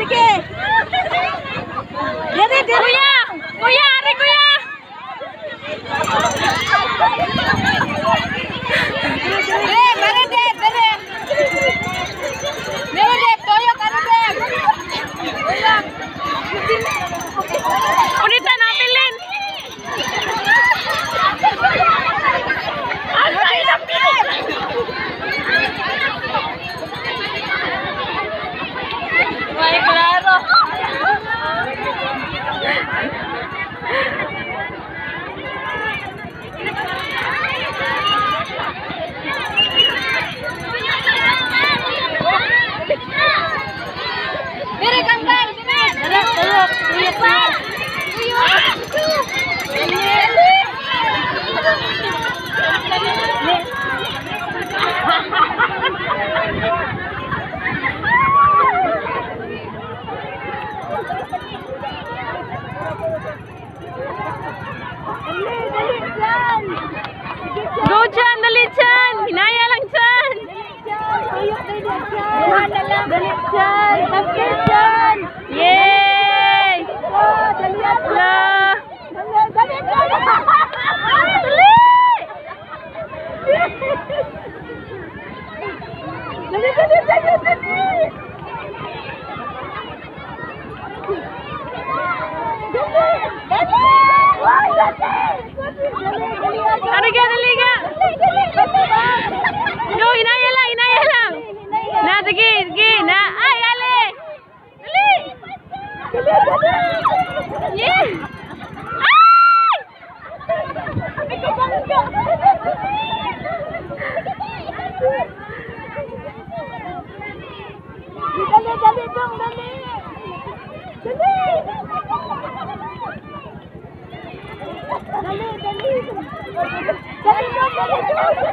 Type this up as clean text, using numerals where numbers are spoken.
sige. Dere, dere. Kuya! Kuya! Ari, kuya! Dere, dere, dere. Dere, dere, toyo ka na, dere. Unita na, Pilin! Ang tayo na, Pilin! May klaro! Dere, kambal, dere. Dere, tuyok, tuyok pa. Go dyan! Dali dyan! Hinaya lang dyan! Dali dyan! Tapos dyan! Yay! Dali Hello! Dali dyan! Dali! Dali, dali, dali, dali! Ariga, dali ka! Go, hinaya lang, hinaya lang! Na, sige, sige, na! Ay, ali! Dali! Yeah! Ay! Dali, dali, dong, dali! Dali! Dali, dali! Dali, dong, dali, dong!